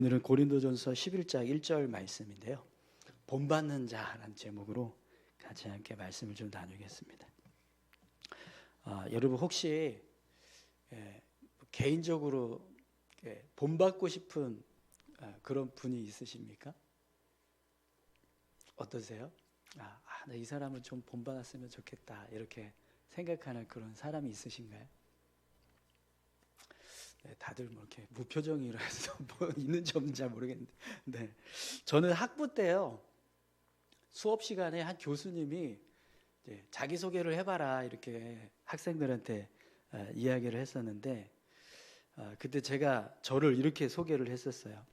오늘은 고린도전서 11장 1절 말씀인데요. 본받는 자라는 제목으로 같이 함께 말씀을 좀 나누겠습니다. 여러분 혹시 개인적으로 본받고 싶은 그런 분이 있으십니까? 어떠세요? 나 이 사람을 좀 본받았으면 좋겠다 이렇게 생각하는 그런 사람이 있으신가요? 네, 다들 뭐 이렇게 무표정이라서 뭐 있는지 없는지 잘 모르겠는데, 네, 저는 학부 때요 수업 시간에 한 교수님이 이제 자기 소개를 해봐라 이렇게 학생들한테 이야기를 했었는데, 그때 제가 저를 이렇게 소개를 했었어요.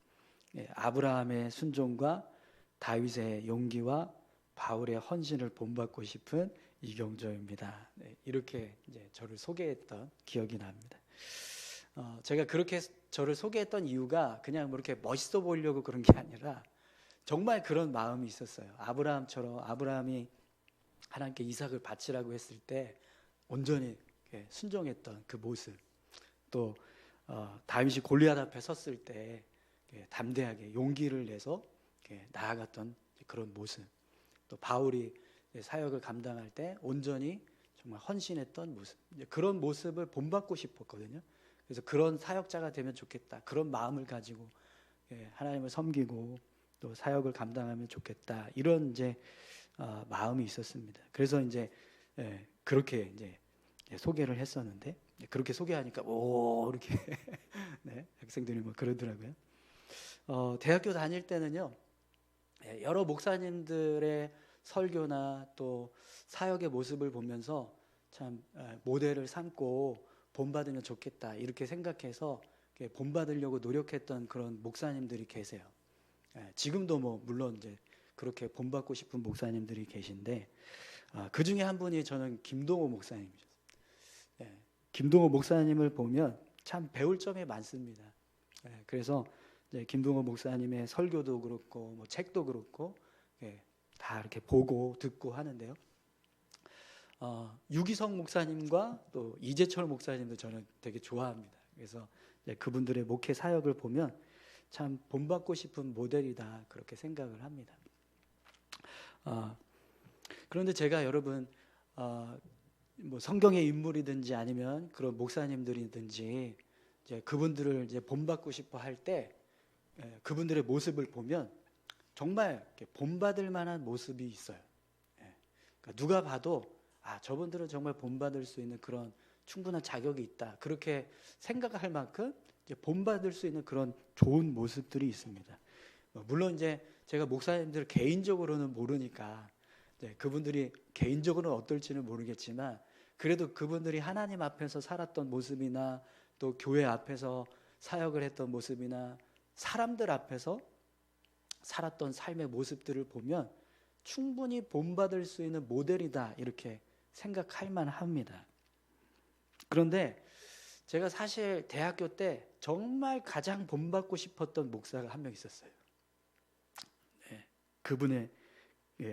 아브라함의 순종과 다윗의 용기와 바울의 헌신을 본받고 싶은 이경조입니다. 네, 이렇게 이제 저를 소개했던 기억이 납니다. 제가 그렇게 저를 소개했던 이유가 그냥 뭐 이렇게 멋있어 보이려고 그런 게 아니라 정말 그런 마음이 있었어요. 아브라함처럼 아브라함이 하나님께 이삭을 바치라고 했을 때 온전히 순종했던 그 모습, 또 다윗이 골리앗 앞에 섰을 때 담대하게 용기를 내서 나아갔던 그런 모습, 또 바울이 사역을 감당할 때 온전히 정말 헌신했던 모습, 그런 모습을 본받고 싶었거든요. 그래서 그런 사역자가 되면 좋겠다, 그런 마음을 가지고 하나님을 섬기고 또 사역을 감당하면 좋겠다, 이런 이제 마음이 있었습니다. 그래서 이제 그렇게 이제 소개를 했었는데, 그렇게 소개하니까 오 이렇게 네, 학생들이 뭐 그러더라고요. 대학교 다닐 때는요, 여러 목사님들의 설교나 또 사역의 모습을 보면서 참 모델을 삼고 본받으면 좋겠다 이렇게 생각해서 본받으려고 노력했던 그런 목사님들이 계세요. 지금도 뭐 물론 이제 그렇게 본받고 싶은 목사님들이 계신데, 그 중에 한 분이 저는 김동호 목사님이셨어요. 김동호 목사님을 보면 참 배울 점이 많습니다. 그래서 이제 김동호 목사님의 설교도 그렇고 뭐 책도 그렇고 다 이렇게 보고 듣고 하는데요. 유기성 목사님과 또 이재철 목사님도 저는 되게 좋아합니다. 그래서 그분들의 목회 사역을 보면 참 본받고 싶은 모델이다 그렇게 생각을 합니다. 그런데 제가 여러분 뭐 성경의 인물이든지 아니면 그런 목사님들이든지 이제 그분들을 이제 본받고 싶어 할 때 그분들의 모습을 보면 정말 본받을 만한 모습이 있어요. 그러니까 누가 봐도 저분들은 정말 본받을 수 있는 그런 충분한 자격이 있다, 그렇게 생각할 만큼 이제 본받을 수 있는 그런 좋은 모습들이 있습니다. 물론 이제 제가 목사님들 개인적으로는 모르니까 그분들이 개인적으로는 어떨지는 모르겠지만, 그래도 그분들이 하나님 앞에서 살았던 모습이나 또 교회 앞에서 사역을 했던 모습이나 사람들 앞에서 살았던 삶의 모습들을 보면 충분히 본받을 수 있는 모델이다 이렇게 생각할 만합니다. 그런데 제가 사실 대학교 때 정말 가장 본받고 싶었던 목사가 한 명 있었어요. 그분의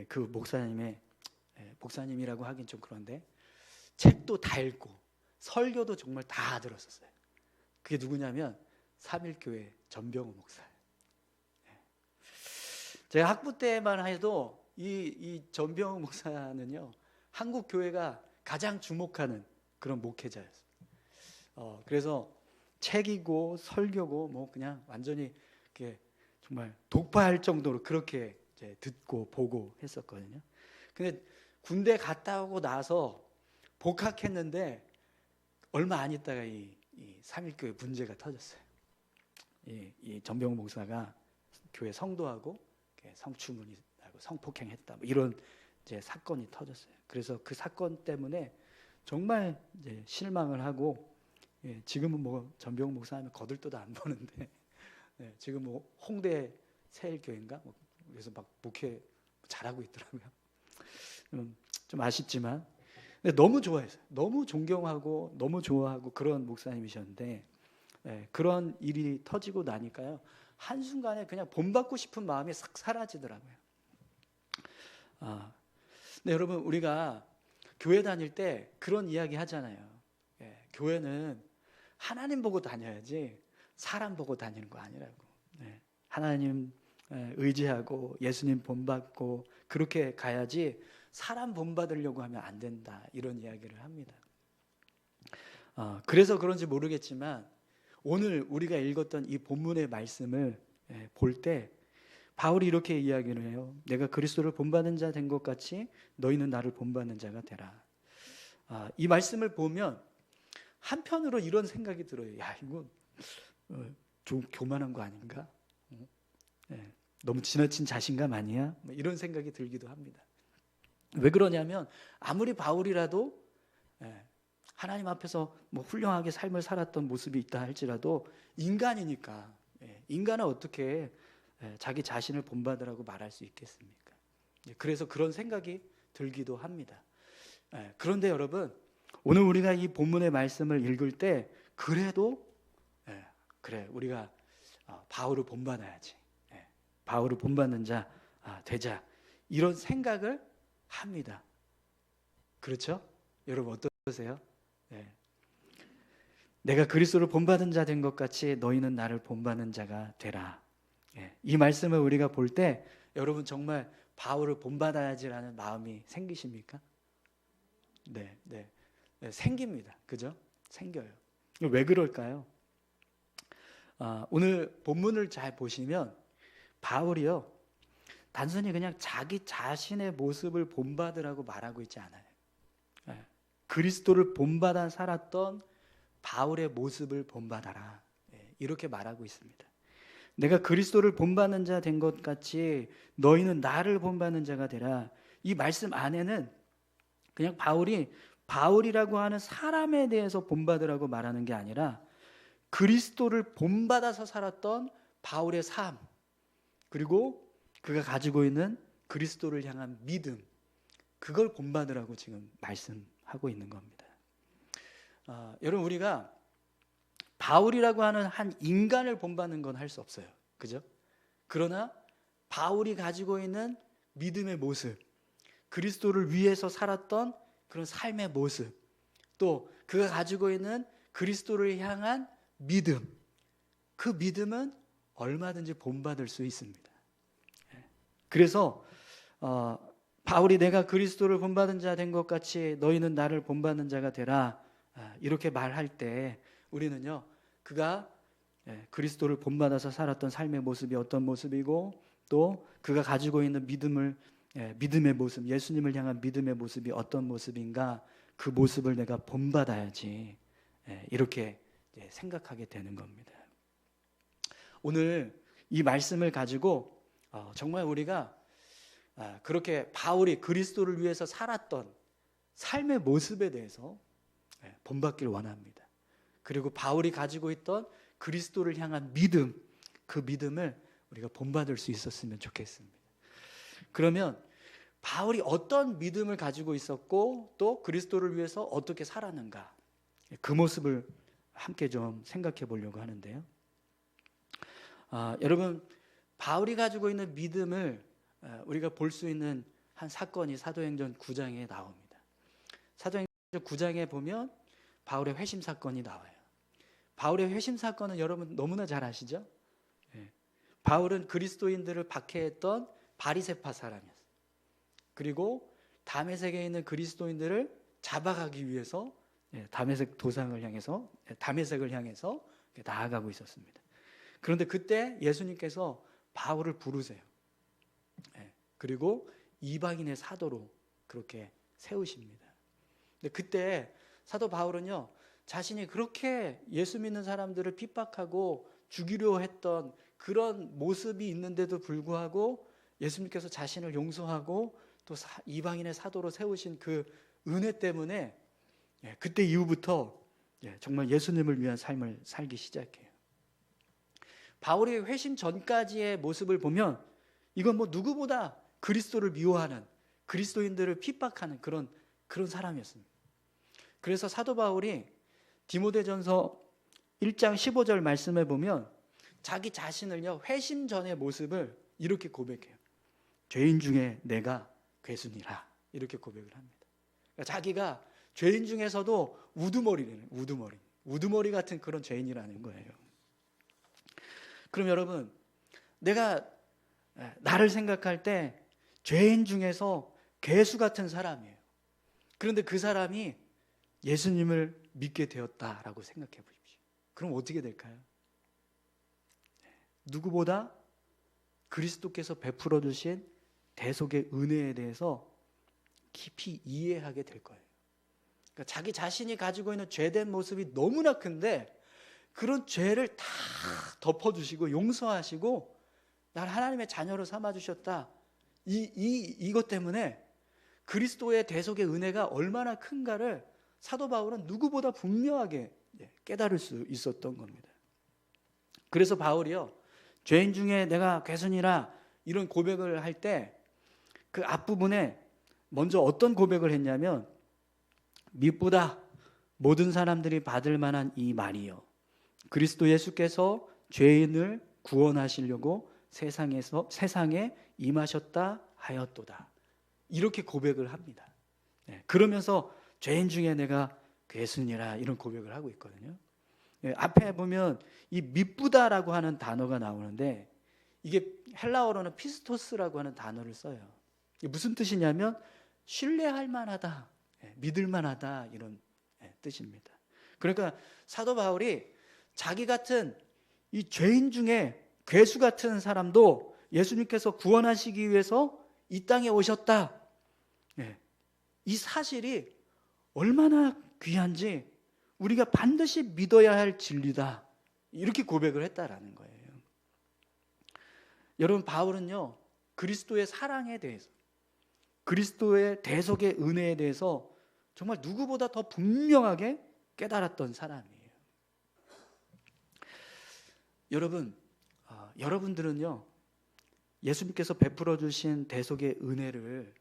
그 목사님의 목사님이라고 하긴 좀 그런데 책도 다 읽고 설교도 정말 다 들었었어요. 그게 누구냐면 삼일교회 전병호 목사예요. 제가 학부 때만 해도 이 전병호 목사는요, 한국 교회가 가장 주목하는 그런 목회자였어요. 그래서 책이고 설교고 뭐 그냥 완전히 이렇게 정말 독파할 정도로 그렇게 이제 듣고 보고 했었거든요. 근데 군대 갔다 오고 나서 복학했는데 얼마 안 있다가 이 삼일교회 문제가 터졌어요. 이 전병호 목사가 교회 성도하고 성추문이하고 성폭행했다, 뭐 이런 이제 사건이 터졌어요. 그래서 그 사건 때문에 정말 이제 실망을 하고, 지금은 뭐 전병호 목사하면 거들떠도 안 보는데, 지금 뭐 홍대 새일교회인가 뭐 그래서 막 목회 잘하고 있더라고요. 좀 아쉽지만 너무 좋아했어요. 너무 존경하고 너무 좋아하고 그런 목사님이셨는데, 그런 일이 터지고 나니까요, 한순간에 그냥 본받고 싶은 마음이 싹 사라지더라고요. 근데 여러분, 우리가 교회 다닐 때 그런 이야기 하잖아요. 교회는 하나님 보고 다녀야지 사람 보고 다니는 거 아니라고. 하나님 의지하고 예수님 본받고 그렇게 가야지 사람 본받으려고 하면 안 된다, 이런 이야기를 합니다. 그래서 그런지 모르겠지만 오늘 우리가 읽었던 이 본문의 말씀을 볼 때 바울이 이렇게 이야기를 해요. 내가 그리스도를 본받는 자 된 것 같이 너희는 나를 본받는 자가 되라. 이 말씀을 보면 한편으로 이런 생각이 들어요. 야, 이거 좀 교만한 거 아닌가? 너무 지나친 자신감 아니야? 이런 생각이 들기도 합니다. 왜 그러냐면 아무리 바울이라도 하나님 앞에서 훌륭하게 삶을 살았던 모습이 있다 할지라도 인간이니까, 인간은 어떻게 자기 자신을 본받으라고 말할 수 있겠습니까? 그래서 그런 생각이 들기도 합니다. 그런데 여러분, 오늘 우리가 이 본문의 말씀을 읽을 때 그래도 그래, 우리가 바울을 본받아야지, 바울을 본받는 자 되자, 이런 생각을 합니다. 그렇죠? 여러분 어떠세요? 내가 그리스도를 본받은 자 된 것 같이 너희는 나를 본받는 자가 되라. 이 말씀을 우리가 볼 때 여러분 정말 바울을 본받아야지라는 마음이 생기십니까? 네, 생깁니다. 그죠? 생겨요. 왜 그럴까요? 오늘 본문을 잘 보시면 바울이요, 단순히 그냥 자기 자신의 모습을 본받으라고 말하고 있지 않아요. 그리스도를 본받아 살았던 바울의 모습을 본받아라, 이렇게 말하고 있습니다. 내가 그리스도를 본받는 자 된 것 같이 너희는 나를 본받는 자가 되라. 이 말씀 안에는 그냥 바울이라고 하는 사람에 대해서 본받으라고 말하는 게 아니라 그리스도를 본받아서 살았던 바울의 삶, 그리고 그가 가지고 있는 그리스도를 향한 믿음, 그걸 본받으라고 지금 말씀하고 있는 겁니다. 여러분, 우리가 바울이라고 하는 한 인간을 본받는 건 할 수 없어요. 그죠? 그러나 바울이 가지고 있는 믿음의 모습, 그리스도를 위해서 살았던 그런 삶의 모습, 또 그가 가지고 있는 그리스도를 향한 믿음, 그 믿음은 얼마든지 본받을 수 있습니다. 그래서 바울이 내가 그리스도를 본받은 자 된 것 같이 너희는 나를 본받는 자가 되라, 이렇게 말할 때 우리는요, 그가 그리스도를 본받아서 살았던 삶의 모습이 어떤 모습이고 또 그가 가지고 있는 믿음의 모습, 예수님을 향한 믿음의 모습이 어떤 모습인가, 그 모습을 내가 본받아야지, 이렇게 생각하게 되는 겁니다. 오늘 이 말씀을 가지고 정말 우리가 그렇게 바울이 그리스도를 위해서 살았던 삶의 모습에 대해서 본받기를 원합니다. 그리고 바울이 가지고 있던 그리스도를 향한 믿음, 그 믿음을 우리가 본받을 수 있었으면 좋겠습니다. 그러면 바울이 어떤 믿음을 가지고 있었고 또 그리스도를 위해서 어떻게 살았는가, 그 모습을 함께 좀 생각해 보려고 하는데요. 여러분, 바울이 가지고 있는 믿음을 우리가 볼 수 있는 한 사건이 사도행전 9장에 나옵니다. 사도행전 9장에 보면 바울의 회심 사건이 나와요. 바울의 회심 사건은 여러분 너무나 잘 아시죠? 바울은 그리스도인들을 박해했던 바리새파 사람이었어요. 그리고 다메섹에 있는 그리스도인들을 잡아가기 위해서 다메섹을 향해서 나아가고 있었습니다. 그런데 그때 예수님께서 바울을 부르세요. 그리고 이방인의 사도로 그렇게 세우십니다. 근데 그때 사도 바울은요, 자신이 그렇게 예수 믿는 사람들을 핍박하고 죽이려 했던 그런 모습이 있는데도 불구하고 예수님께서 자신을 용서하고 또 이방인의 사도로 세우신 그 은혜 때문에 그때 이후부터 정말 예수님을 위한 삶을 살기 시작해요. 바울이 회심 전까지의 모습을 보면 이건 누구보다 그리스도를 미워하는, 그리스도인들을 핍박하는 그런 사람이었습니다. 그래서 사도 바울이 디모데전서 1장 15절 말씀에 보면 자기 자신을요, 회심 전의 모습을 이렇게 고백해요. 죄인 중에 내가 괴순이라, 이렇게 고백을 합니다. 그러니까 자기가 죄인 중에서도 우두머리라는, 우두머리 같은 그런 죄인이라는 거예요. 그럼 여러분, 내가 나를 생각할 때 죄인 중에서 괴수 같은 사람이에요. 그런데 그 사람이 예수님을 믿게 되었다라고 생각해 보십시오. 그럼 어떻게 될까요? 누구보다 그리스도께서 베풀어 주신 대속의 은혜에 대해서 깊이 이해하게 될 거예요. 그러니까 자기 자신이 가지고 있는 죄된 모습이 너무나 큰데 그런 죄를 다 덮어주시고 용서하시고 날 하나님의 자녀로 삼아주셨다. 이것 때문에 그리스도의 대속의 은혜가 얼마나 큰가를 사도 바울은 누구보다 분명하게 깨달을 수 있었던 겁니다. 그래서 바울이요, 죄인 중에 내가 괴순이라 이런 고백을 할 때 그 앞부분에 먼저 어떤 고백을 했냐면, 미쁘다 모든 사람들이 받을 만한 이 말이요, 그리스도 예수께서 죄인을 구원하시려고 세상에 임하셨다 하였도다. 이렇게 고백을 합니다. 그러면서 죄인 중에 내가 괴순이라 이런 고백을 하고 있거든요. 앞에 보면 이 미쁘다라고 하는 단어가 나오는데 이게 헬라어로는 피스토스라고 하는 단어를 써요. 이게 무슨 뜻이냐면 신뢰할 만하다, 믿을 만하다 이런 뜻입니다. 그러니까 사도 바울이 자기 같은 이 죄인 중에 괴수 같은 사람도 예수님께서 구원하시기 위해서 이 땅에 오셨다. 이 사실이 얼마나 귀한지 우리가 반드시 믿어야 할 진리다. 이렇게 고백을 했다라는 거예요. 여러분, 바울은요, 그리스도의 사랑에 대해서, 그리스도의 대속의 은혜에 대해서 정말 누구보다 더 분명하게 깨달았던 사람이에요. 여러분들은요, 예수님께서 베풀어 주신 대속의 은혜를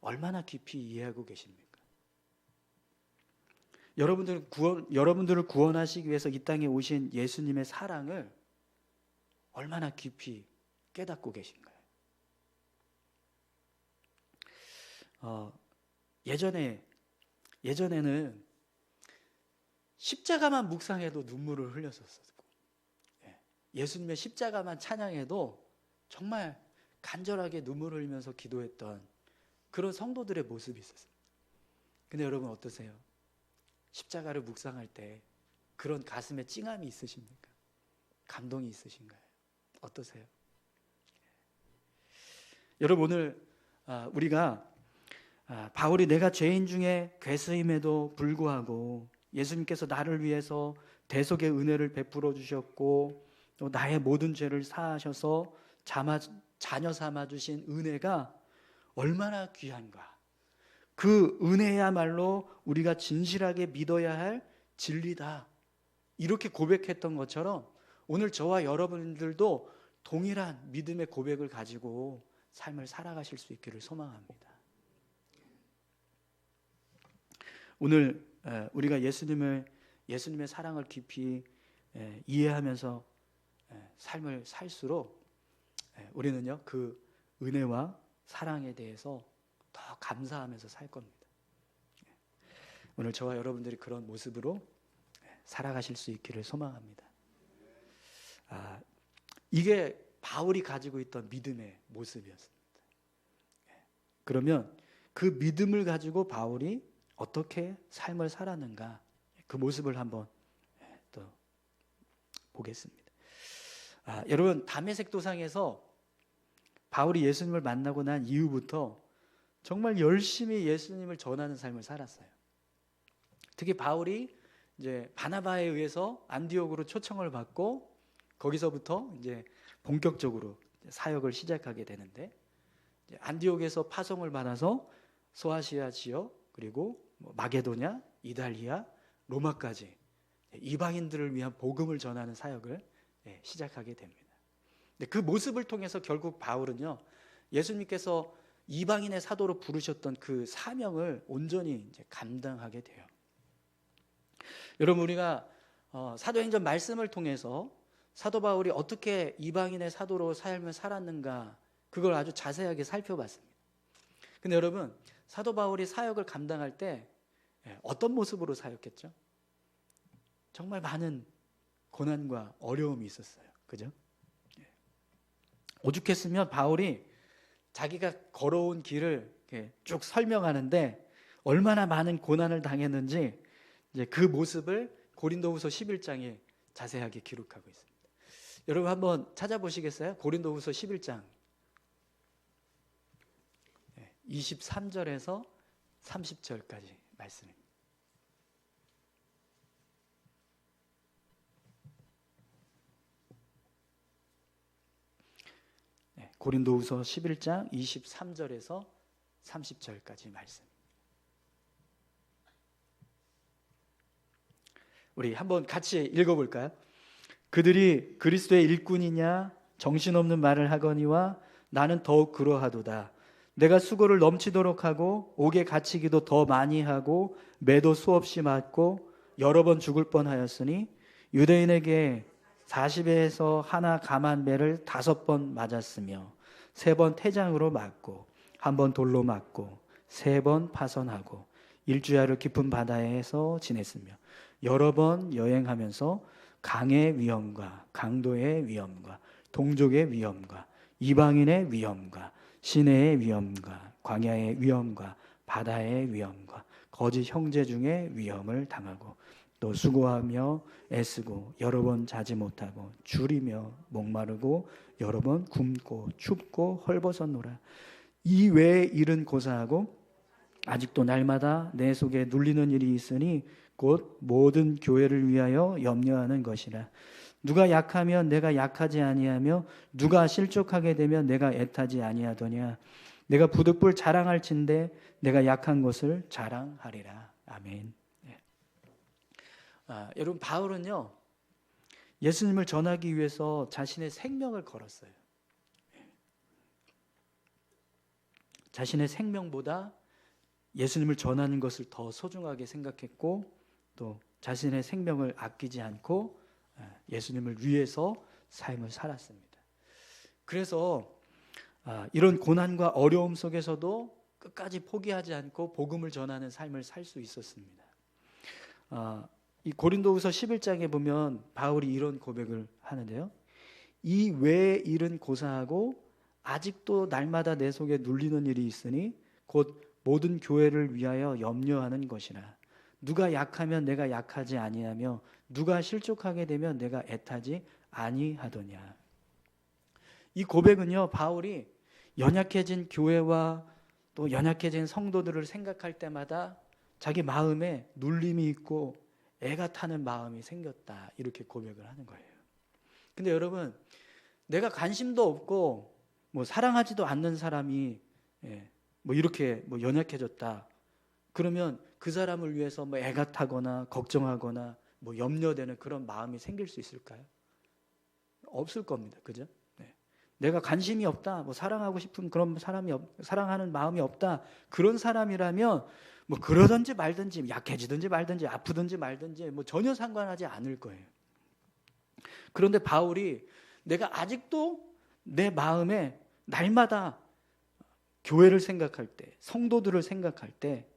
얼마나 깊이 이해하고 계십니까? 여러분들을 구원하시기 위해서 이 땅에 오신 예수님의 사랑을 얼마나 깊이 깨닫고 계신가요? 예전에는 십자가만 묵상해도 눈물을 흘렸었고, 예수님의 십자가만 찬양해도 정말 간절하게 눈물을 흘리면서 기도했던 그런 성도들의 모습이 있었어요. 근데 여러분 어떠세요? 십자가를 묵상할 때 그런 가슴에 찡함이 있으십니까? 감동이 있으신가요? 어떠세요? 여러분, 오늘 우리가 바울이 내가 죄인 중에 괴수임에도 불구하고 예수님께서 나를 위해서 대속의 은혜를 베풀어 주셨고 또 나의 모든 죄를 사하셔서 자녀 삼아 주신 은혜가 얼마나 귀한가, 그 은혜야말로 우리가 진실하게 믿어야 할 진리다, 이렇게 고백했던 것처럼 오늘 저와 여러분들도 동일한 믿음의 고백을 가지고 삶을 살아가실 수 있기를 소망합니다. 오늘 우리가 예수님의 사랑을 깊이 이해하면서 삶을 살수록 우리는요, 그 은혜와 사랑에 대해서 더 감사하면서 살 겁니다. 오늘 저와 여러분들이 그런 모습으로 살아가실 수 있기를 소망합니다. 이게 바울이 가지고 있던 믿음의 모습이었습니다. 그러면 그 믿음을 가지고 바울이 어떻게 삶을 살았는가, 그 모습을 한번 또 보겠습니다. 여러분, 다메섹 도상에서 바울이 예수님을 만나고 난 이후부터 정말 열심히 예수님을 전하는 삶을 살았어요. 특히 바울이 이제 바나바에 의해서 안디옥으로 초청을 받고 거기서부터 이제 본격적으로 사역을 시작하게 되는데, 안디옥에서 파송을 받아서 소아시아 지역, 그리고 마게도냐, 이달리아, 로마까지 이방인들을 위한 복음을 전하는 사역을 시작하게 됩니다. 그 모습을 통해서 결국 바울은요, 예수님께서 이방인의 사도로 부르셨던 그 사명을 온전히 이제 감당하게 돼요. 여러분, 우리가 사도행전 말씀을 통해서 사도 바울이 어떻게 이방인의 사도로 삶을 살았는가, 그걸 아주 자세하게 살펴봤습니다. 근데 여러분, 사도 바울이 사역을 감당할 때 어떤 모습으로 사역했죠? 정말 많은 고난과 어려움이 있었어요. 그죠? 오죽했으면 바울이 자기가 걸어온 길을 이렇게 쭉 설명하는데 얼마나 많은 고난을 당했는지 이제 그 모습을 고린도후서 11장에 자세하게 기록하고 있습니다. 여러분 한번 찾아보시겠어요? 고린도후서 11장 23절에서 30절까지 말씀입니다. 고린도후서 11장 23절에서 30절까지 말씀. 우리 한번 같이 읽어볼까요? 그들이 그리스도의 일꾼이냐 정신없는 말을 하거니와 나는 더욱 그러하도다. 내가 수고를 넘치도록 하고 옥에 갇히기도 더 많이 하고 매도 수없이 맞고 여러 번 죽을 뻔하였으니 유대인에게 40에서 하나 감한 매를 5번 맞았으며 3번 태장으로 맞고 1번 돌로 맞고 3번 파선하고 일주야를 깊은 바다에서 지냈으며 여러 번 여행하면서 강의 위험과 강도의 위험과 동족의 위험과 이방인의 위험과 시내의 위험과 광야의 위험과 바다의 위험과 거짓 형제 중에 위험을 당하고 또 수고하며 애쓰고 여러 번 자지 못하고 줄이며 목마르고 여러 번 굶고 춥고 헐벗었노라. 이 외의 일은 고사하고 아직도 날마다 내 속에 눌리는 일이 있으니 곧 모든 교회를 위하여 염려하는 것이라. 누가 약하면 내가 약하지 아니하며 누가 실족하게 되면 내가 애타지 아니하더냐. 내가 부득불 자랑할진대 내가 약한 것을 자랑하리라. 아멘. 여러분 바울은요 예수님을 전하기 위해서 자신의 생명을 걸었어요. 자신의 생명보다 예수님을 전하는 것을 더 소중하게 생각했고 또 자신의 생명을 아끼지 않고 예수님을 위해서 삶을 살았습니다. 그래서 이런 고난과 어려움 속에서도 끝까지 포기하지 않고 복음을 전하는 삶을 살 수 있었습니다. 이 고린도후서 11장에 보면 바울이 이런 고백을 하는데요. 이 외의 일은 고사하고 아직도 날마다 내 속에 눌리는 일이 있으니 곧 모든 교회를 위하여 염려하는 것이라. 누가 약하면 내가 약하지 아니하며 누가 실족하게 되면 내가 애타지 아니하더냐. 이 고백은요 바울이 연약해진 교회와 또 연약해진 성도들을 생각할 때마다 자기 마음에 눌림이 있고 애가 타는 마음이 생겼다 이렇게 고백을 하는 거예요. 근데 여러분 내가 관심도 없고 뭐 사랑하지도 않는 사람이 뭐 이렇게 뭐 연약해졌다 그러면 그 사람을 위해서 뭐 애가 타거나 걱정하거나 뭐 염려되는 그런 마음이 생길 수 있을까요? 없을 겁니다. 그죠? 내가 관심이 없다, 뭐 사랑하고 싶은 그런 사람이 사랑하는 마음이 없다 그런 사람이라면 뭐 그러든지 말든지 약해지든지 말든지 아프든지 말든지 뭐 전혀 상관하지 않을 거예요. 그런데 바울이 내가 아직도 내 마음에 날마다 교회를 생각할 때 성도들을 생각할 때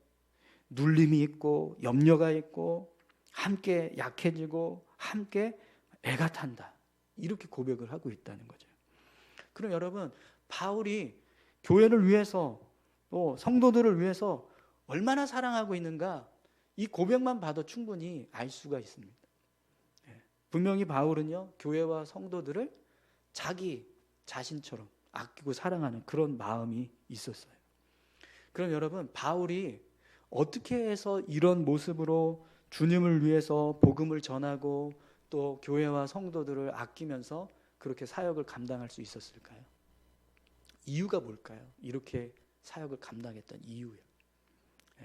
눌림이 있고 염려가 있고 함께 약해지고 함께 애가 탄다 이렇게 고백을 하고 있다는 거죠. 그럼 여러분 바울이 교회를 위해서 또 성도들을 위해서 얼마나 사랑하고 있는가 이 고백만 봐도 충분히 알 수가 있습니다. 분명히 바울은요 교회와 성도들을 자기 자신처럼 아끼고 사랑하는 그런 마음이 있었어요. 그럼 여러분 바울이 어떻게 해서 이런 모습으로 주님을 위해서 복음을 전하고 또 교회와 성도들을 아끼면서 그렇게 사역을 감당할 수 있었을까요? 이유가 뭘까요? 이렇게 사역을 감당했던 이유요.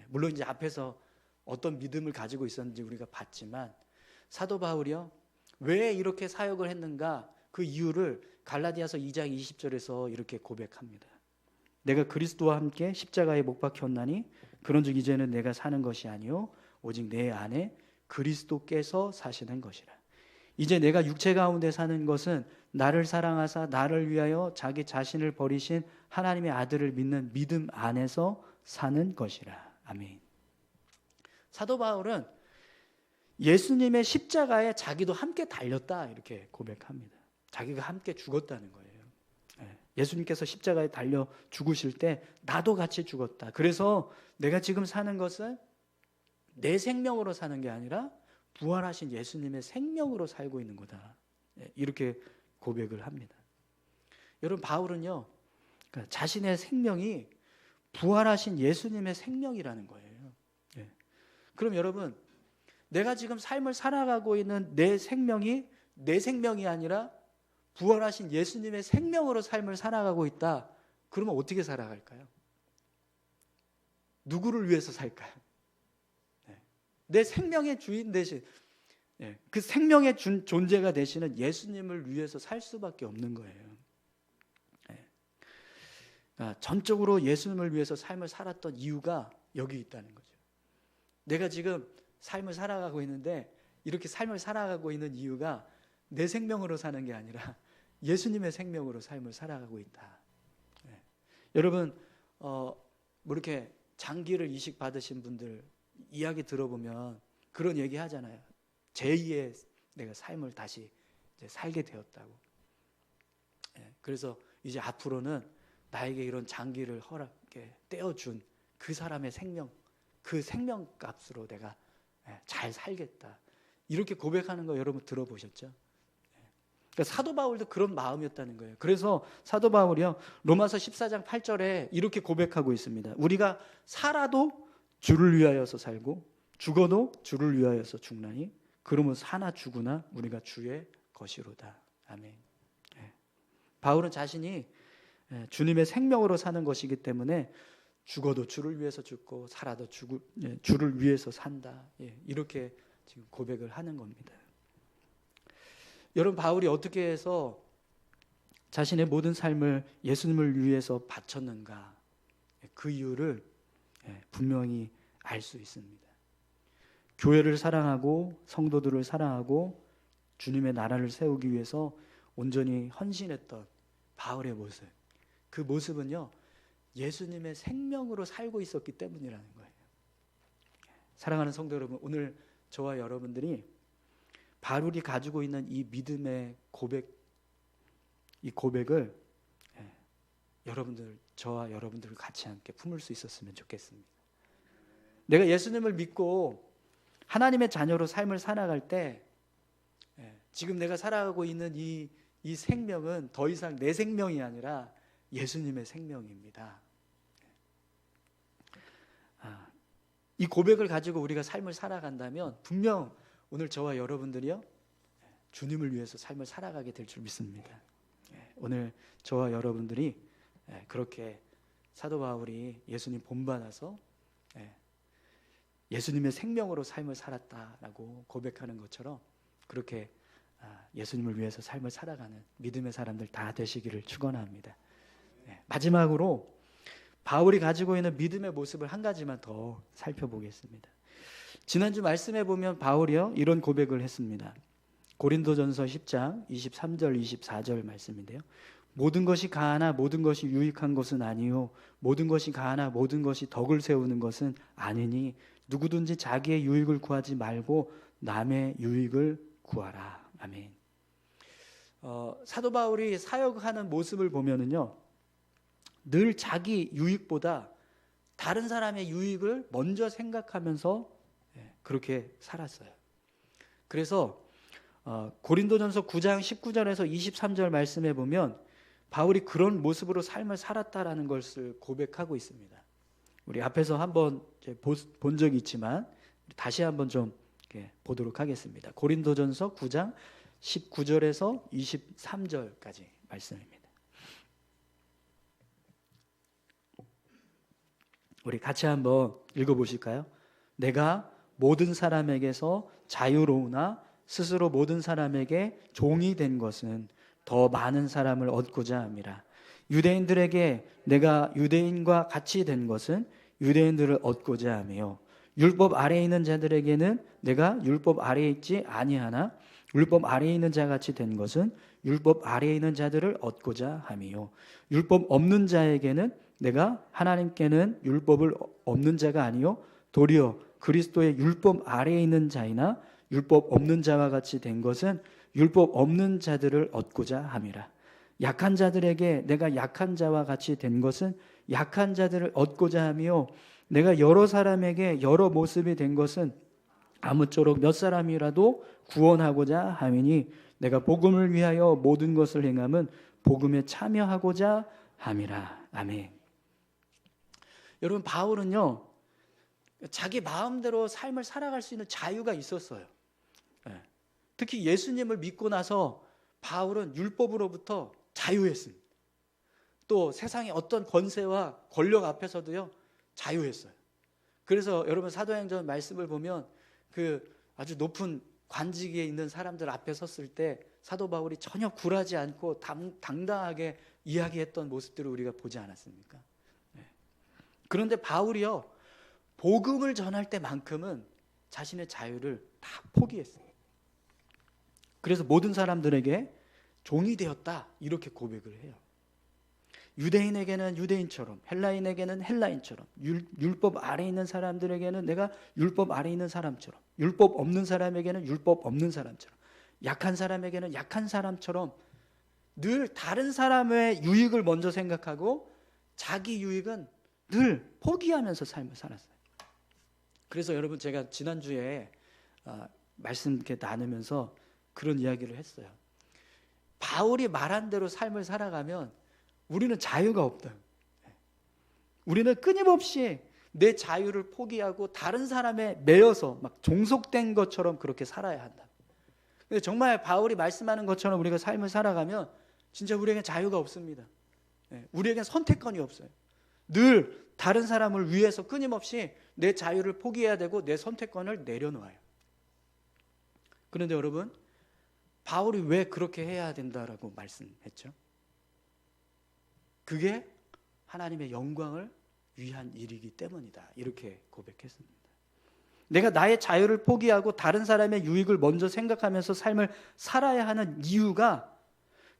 물론 이제 앞에서 어떤 믿음을 가지고 있었는지 우리가 봤지만 사도 바울이요 왜 이렇게 사역을 했는가 그 이유를 갈라디아서 2장 20절에서 이렇게 고백합니다. 내가 그리스도와 함께 십자가에 못 박혔나니 그런즉 이제는 내가 사는 것이 아니요 오직 내 안에 그리스도께서 사시는 것이라. 이제 내가 육체 가운데 사는 것은 나를 사랑하사 나를 위하여 자기 자신을 버리신 하나님의 아들을 믿는 믿음 안에서 사는 것이라. 아멘. 사도 바울은 예수님의 십자가에 자기도 함께 달렸다 이렇게 고백합니다. 자기가 함께 죽었다는 거예요. 예수님께서 십자가에 달려 죽으실 때 나도 같이 죽었다. 그래서 내가 지금 사는 것은 내 생명으로 사는 게 아니라 부활하신 예수님의 생명으로 살고 있는 거다. 이렇게 고백을 합니다. 여러분, 바울은요, 그러니까 자신의 생명이 부활하신 예수님의 생명이라는 거예요. 그럼 여러분, 내가 지금 삶을 살아가고 있는 내 생명이 내 생명이 아니라 부활하신 예수님의 생명으로 삶을 살아가고 있다. 그러면 어떻게 살아갈까요? 누구를 위해서 살까요? 내 생명의 주인 되신, 그 생명의 존재가 되시는 예수님을 위해서 살 수밖에 없는 거예요. 전적으로 예수님을 위해서 삶을 살았던 이유가 여기 있다는 거죠. 내가 지금 삶을 살아가고 있는데 이렇게 삶을 살아가고 있는 이유가 내 생명으로 사는 게 아니라 예수님의 생명으로 삶을 살아가고 있다. 여러분, 뭐 이렇게 장기를 이식 받으신 분들 이야기 들어보면 그런 얘기 하잖아요. 제2의 내가 삶을 다시 이제 살게 되었다고. 그래서 이제 앞으로는 나에게 이런 장기를 허락해 떼어준 그 사람의 생명, 그 생명값으로 내가 잘 살겠다. 이렇게 고백하는 거 여러분 들어보셨죠? 그러니까 사도 바울도 그런 마음이었다는 거예요. 그래서 사도 바울이요, 로마서 14장 8절에 이렇게 고백하고 있습니다. 우리가 살아도 주를 위하여서 살고 죽어도 주를 위하여서 죽나니 그러면 사나 죽으나 우리가 주의 것이로다. 아멘. 바울은 자신이 주님의 생명으로 사는 것이기 때문에 죽어도 주를 위해서 죽고 살아도 주를 위해서 산다. 이렇게 지금 고백을 하는 겁니다. 여러분, 바울이 어떻게 해서 자신의 모든 삶을 예수님을 위해서 바쳤는가? 그 이유를 분명히 알 수 있습니다. 교회를 사랑하고 성도들을 사랑하고 주님의 나라를 세우기 위해서 온전히 헌신했던 바울의 모습, 그 모습은요, 예수님의 생명으로 살고 있었기 때문이라는 거예요. 사랑하는 성도 여러분, 오늘 저와 여러분들이 바울이 가지고 있는 이 믿음의 고백, 이 고백을 여러분들, 저와 여러분들 같이 함께 품을 수 있었으면 좋겠습니다. 내가 예수님을 믿고 하나님의 자녀로 삶을 살아갈 때 지금 내가 살아가고 있는 이 생명은 더 이상 내 생명이 아니라 예수님의 생명입니다. 이 고백을 가지고 우리가 삶을 살아간다면 분명 오늘 저와 여러분들이요, 주님을 위해서 삶을 살아가게 될 줄 믿습니다. 오늘 저와 여러분들이 그렇게 사도 바울이 예수님 본받아서 예수님의 생명으로 삶을 살았다라고 고백하는 것처럼 그렇게 예수님을 위해서 삶을 살아가는 믿음의 사람들 다 되시기를 축원합니다. 마지막으로 바울이 가지고 있는 믿음의 모습을 한 가지만 더 살펴보겠습니다. 지난주 말씀해 보면 바울이요, 이런 고백을 했습니다. 고린도전서 10장 23절 24절 말씀인데요. 모든 것이 가하나 모든 것이 유익한 것은 아니요 모든 것이 가하나 모든 것이 덕을 세우는 것은 아니니 누구든지 자기의 유익을 구하지 말고 남의 유익을 구하라. 아멘. 사도 바울이 사역하는 모습을 보면은요, 늘 자기 유익보다 다른 사람의 유익을 먼저 생각하면서 그렇게 살았어요. 그래서 고린도전서 9장 19절에서 23절 말씀에 보면 바울이 그런 모습으로 삶을 살았다라는 것을 고백하고 있습니다. 우리 앞에서 한번 본 적이 있지만 다시 한번 좀 보도록 하겠습니다. 고린도전서 9장 19절에서 23절까지 말씀입니다. 우리 같이 한번 읽어보실까요? 내가 모든 사람에게서 자유로우나 스스로 모든 사람에게 종이 된 것은 더 많은 사람을 얻고자 함이라. 유대인들에게 내가 유대인과 같이 된 것은 유대인들을 얻고자 하며 율법 아래에 있는 자들에게는 내가 율법 아래에 있지 아니하나 율법 아래에 있는 자같이 된 것은 율법 아래에 있는 자들을 얻고자 하며 율법 없는 자에게는 내가 하나님께는 율법을 없는 자가 아니요 도리어 그리스도의 율법 아래에 있는 자이나 율법 없는 자와 같이 된 것은 율법 없는 자들을 얻고자 함이라. 약한 자들에게 내가 약한 자와 같이 된 것은 약한 자들을 얻고자 하며 내가 여러 사람에게 여러 모습이 된 것은 아무쪼록 몇 사람이라도 구원하고자 함이니 내가 복음을 위하여 모든 것을 행함은 복음에 참여하고자 함이라. 아멘. 여러분, 바울은요 자기 마음대로 삶을 살아갈 수 있는 자유가 있었어요. 특히 예수님을 믿고 나서 바울은 율법으로부터 자유했습니다. 또 세상의 어떤 권세와 권력 앞에서도요 자유했어요. 그래서 여러분 사도행전 말씀을 보면 그 아주 높은 관직에 있는 사람들 앞에 섰을 때 사도 바울이 전혀 굴하지 않고 당당하게 이야기했던 모습들을 우리가 보지 않았습니까? 그런데 바울이요 복음을 전할 때만큼은 자신의 자유를 다 포기했어요. 그래서 모든 사람들에게 종이 되었다 이렇게 고백을 해요. 유대인에게는 유대인처럼, 헬라인에게는 헬라인처럼, 율법 아래 있는 사람들에게는 내가 율법 아래 있는 사람처럼, 율법 없는 사람에게는 율법 없는 사람처럼, 약한 사람에게는 약한 사람처럼 늘 다른 사람의 유익을 먼저 생각하고 자기 유익은 늘 포기하면서 삶을 살았어요. 그래서 여러분 제가 지난주에 말씀 이렇게 나누면서 그런 이야기를 했어요. 바울이 말한 대로 삶을 살아가면 우리는 자유가 없다. 우리는 끊임없이 내 자유를 포기하고 다른 사람에 매여서 막 종속된 것처럼 그렇게 살아야 한다. 근데 정말 바울이 말씀하는 것처럼 우리가 삶을 살아가면 진짜 우리에겐 자유가 없습니다. 우리에겐 선택권이 없어요. 늘 다른 사람을 위해서 끊임없이 내 자유를 포기해야 되고 내 선택권을 내려놓아요. 그런데 여러분, 바울이 왜 그렇게 해야 된다라고 말씀했죠? 그게 하나님의 영광을 위한 일이기 때문이다. 이렇게 고백했습니다. 내가 나의 자유를 포기하고 다른 사람의 유익을 먼저 생각하면서 삶을 살아야 하는 이유가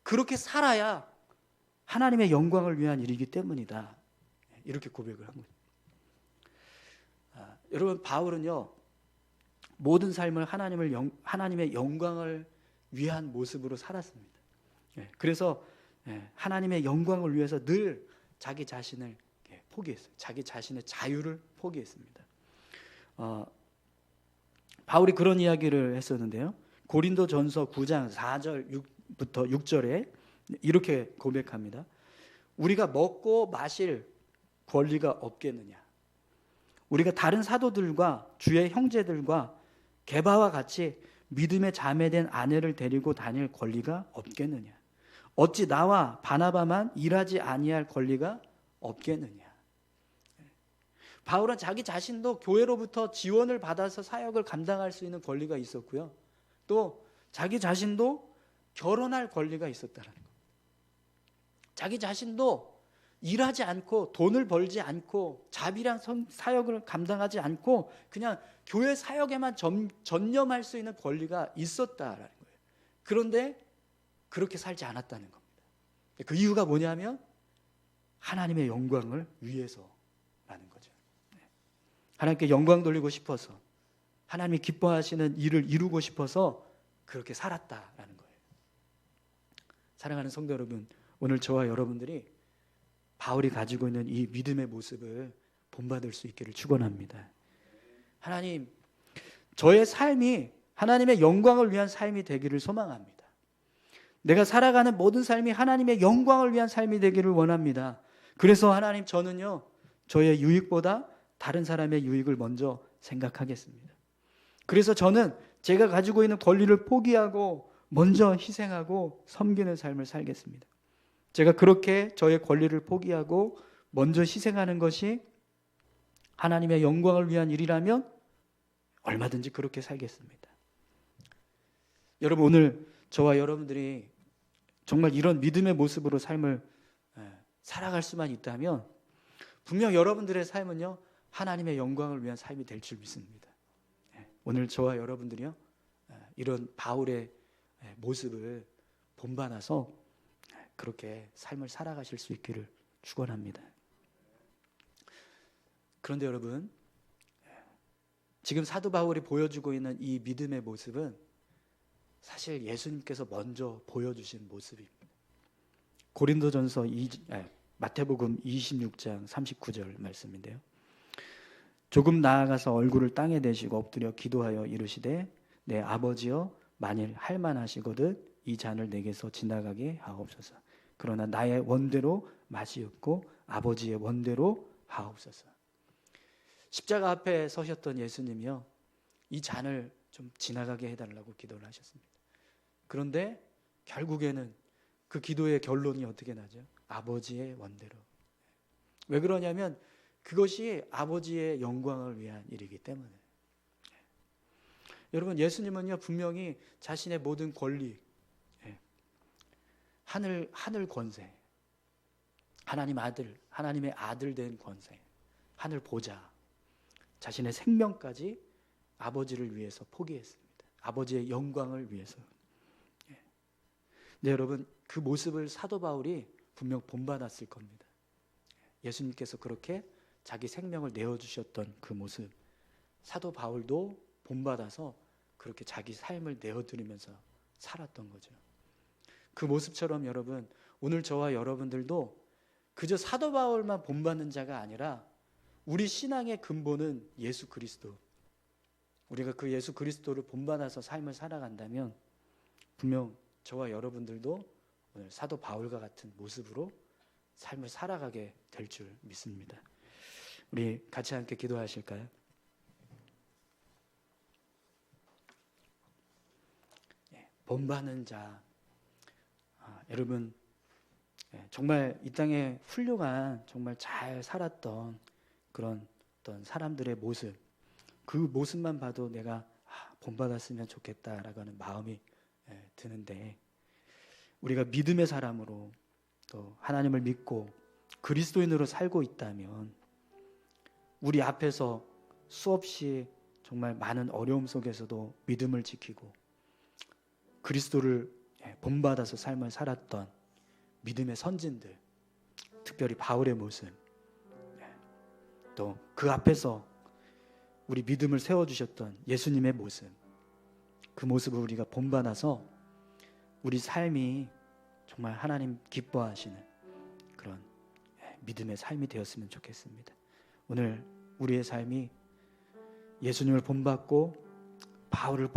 그렇게 살아야 하나님의 영광을 위한 일이기 때문이다. 이렇게 고백을 한 거예요. 여러분, 바울은요 모든 삶을 하나님의 영광을 위한 모습으로 살았습니다. 그래서 하나님의 영광을 위해서 늘 자기 자신을 포기했어요. 자기 자신의 자유를 포기했습니다. 바울이 그런 이야기를 했었는데요. 고린도전서 9장 4절부터 6절에 이렇게 고백합니다. 우리가 먹고 마실 권리가 없겠느냐? 우리가 다른 사도들과 주의 형제들과 게바와 같이 믿음의 자매된 아내를 데리고 다닐 권리가 없겠느냐? 어찌 나와 바나바만 일하지 아니할 권리가 없겠느냐? 바울은 자기 자신도 교회로부터 지원을 받아서 사역을 감당할 수 있는 권리가 있었고요. 또 자기 자신도 결혼할 권리가 있었다는 것. 자기 자신도 일하지 않고 돈을 벌지 않고 자비랑 사역을 감당하지 않고 그냥 교회 사역에만 전념할 수 있는 권리가 있었다라는 거예요. 그런데 그렇게 살지 않았다는 겁니다. 그 이유가 뭐냐면 하나님의 영광을 위해서라는 거죠. 하나님께 영광 돌리고 싶어서 하나님이 기뻐하시는 일을 이루고 싶어서 그렇게 살았다라는 거예요. 사랑하는 성도 여러분, 오늘 저와 여러분들이 바울이 가지고 있는 이 믿음의 모습을 본받을 수 있기를 축원합니다. 하나님, 저의 삶이 하나님의 영광을 위한 삶이 되기를 소망합니다. 내가 살아가는 모든 삶이 하나님의 영광을 위한 삶이 되기를 원합니다. 그래서 하나님, 저는요 저의 유익보다 다른 사람의 유익을 먼저 생각하겠습니다. 그래서 저는 제가 가지고 있는 권리를 포기하고 먼저 희생하고 섬기는 삶을 살겠습니다. 제가 그렇게 저의 권리를 포기하고 먼저 희생하는 것이 하나님의 영광을 위한 일이라면 얼마든지 그렇게 살겠습니다. 여러분, 오늘 저와 여러분들이 정말 이런 믿음의 모습으로 삶을 살아갈 수만 있다면 분명 여러분들의 삶은요 하나님의 영광을 위한 삶이 될 줄 믿습니다. 오늘 저와 여러분들이요 이런 바울의 모습을 본받아서 그렇게 삶을 살아가실 수 있기를 축원합니다. 그런데 여러분, 지금 사도 바울이 보여주고 있는 이 믿음의 모습은 사실 예수님께서 먼저 보여주신 모습입니다. 고린도전서 마태복음 26장 39절 말씀인데요. 조금 나아가서 얼굴을 땅에 대시고 엎드려 기도하여 이르시되 내 아버지여 만일 할만하시거든 이 잔을 내게서 지나가게 하옵소서. 그러나 나의 원대로 마시옵고 아버지의 원대로 하옵소서. 십자가 앞에 서셨던 예수님이요, 이 잔을 좀 지나가게 해달라고 기도를 하셨습니다. 그런데 결국에는 그 기도의 결론이 어떻게 나죠? 아버지의 원대로. 왜 그러냐면 그것이 아버지의 영광을 위한 일이기 때문에. 여러분, 예수님은요 분명히 자신의 모든 권리, 하늘 권세, 하나님의 아들 된 권세, 하늘 보좌, 자신의 생명까지 아버지를 위해서 포기했습니다. 아버지의 영광을 위해서. 네, 여러분, 그 모습을 사도 바울이 분명 본받았을 겁니다. 예수님께서 그렇게 자기 생명을 내어주셨던 그 모습, 사도 바울도 본받아서 그렇게 자기 삶을 내어드리면서 살았던 거죠. 그 모습처럼 여러분, 오늘 저와 여러분들도 그저 사도 바울만 본받는 자가 아니라 우리 신앙의 근본은 예수 그리스도, 우리가 그 예수 그리스도를 본받아서 삶을 살아간다면 분명 저와 여러분들도 오늘 사도 바울과 같은 모습으로 삶을 살아가게 될 줄 믿습니다. 우리 같이 함께 기도하실까요? 본받는 자, 여러분, 정말 이 땅에 훌륭한, 정말 잘 살았던 그런 어떤 사람들의 모습, 그 모습만 봐도 내가 본받았으면 좋겠다라고 하는 마음이 드는데, 우리가 믿음의 사람으로 또 하나님을 믿고 그리스도인으로 살고 있다면 우리 앞에서 수없이 정말 많은 어려움 속에서도 믿음을 지키고 그리스도를 본받아서 삶을 살았던 믿음의 선진들, 특별히 바울의 모습, 또 그 앞에서 우리 믿음을 세워주셨던 예수님의 모습, 그 모습을 우리가 본받아서 우리 삶이 정말 하나님 기뻐하시는 그런 믿음의 삶이 되었으면 좋겠습니다. 오늘 우리의 삶이 예수님을 본받고 바울을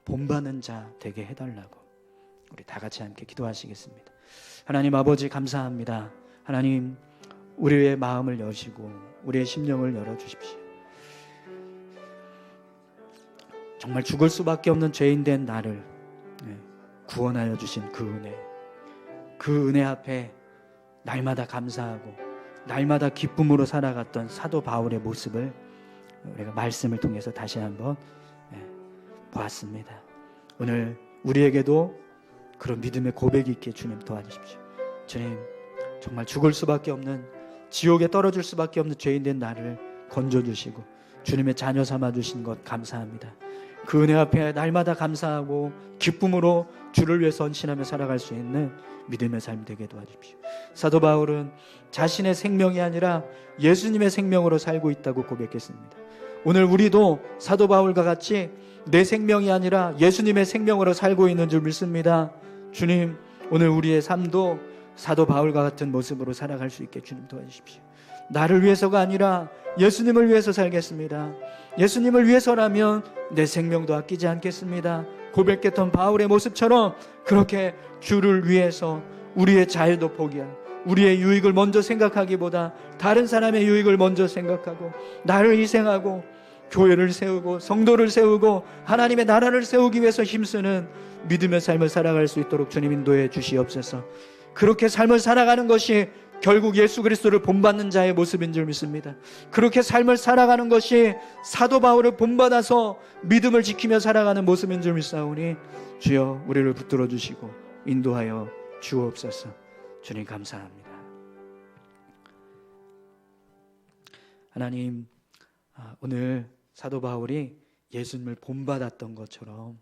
본받는 자 되게 해달라고 우리 다 같이 함께 기도하시겠습니다. 하나님 아버지, 감사합니다. 하나님, 우리의 마음을 여시고 우리의 심령을 열어주십시오. 정말 죽을 수밖에 없는 죄인된 나를 구원하여 주신 그 은혜 앞에 날마다 감사하고 날마다 기쁨으로 살아갔던 사도 바울의 모습을 우리가 말씀을 통해서 다시 한번 보았습니다. 오늘 우리에게도 그런 믿음의 고백이 있게 주님 도와주십시오. 주님, 정말 죽을 수밖에 없는, 지옥에 떨어질 수밖에 없는 죄인된 나를 건져주시고 주님의 자녀 삼아주신 것 감사합니다. 그 은혜 앞에 날마다 감사하고 기쁨으로 주를 위해 헌신하며 살아갈 수 있는 믿음의 삶 되게 도와주십시오. 사도 바울은 자신의 생명이 아니라 예수님의 생명으로 살고 있다고 고백했습니다. 오늘 우리도 사도 바울과 같이 내 생명이 아니라 예수님의 생명으로 살고 있는 줄 믿습니다. 주님, 오늘 우리의 삶도 사도 바울과 같은 모습으로 살아갈 수 있게 주님 도와주십시오. 나를 위해서가 아니라 예수님을 위해서 살겠습니다. 예수님을 위해서라면 내 생명도 아끼지 않겠습니다. 고백했던 바울의 모습처럼 그렇게 주를 위해서 우리의 자유도 포기하고 우리의 유익을 먼저 생각하기보다 다른 사람의 유익을 먼저 생각하고 나를 희생하고 교회를 세우고 성도를 세우고 하나님의 나라를 세우기 위해서 힘쓰는 믿음의 삶을 살아갈 수 있도록 주님 인도해 주시옵소서. 그렇게 삶을 살아가는 것이 결국 예수 그리스도를 본받는 자의 모습인 줄 믿습니다. 그렇게 삶을 살아가는 것이 사도 바울을 본받아서 믿음을 지키며 살아가는 모습인 줄 믿사오니 주여 우리를 붙들어 주시고 인도하여 주옵소서. 주님 감사합니다. 하나님, 오늘 사도 바울이 예수님을 본받았던 것처럼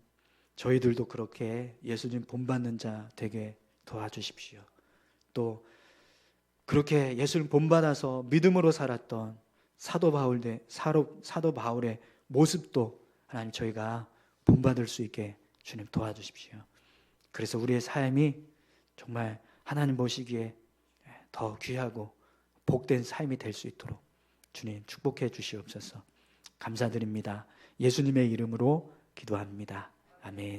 저희들도 그렇게 예수님 본받는 자 되게 도와주십시오. 또 그렇게 예수를 본받아서 믿음으로 살았던 사도 바울의 모습도 하나님 저희가 본받을 수 있게 주님 도와주십시오. 그래서 우리의 삶이 정말 하나님 보시기에 더 귀하고 복된 삶이 될 수 있도록 주님 축복해 주시옵소서. 감사드립니다. 예수님의 이름으로 기도합니다. 아멘.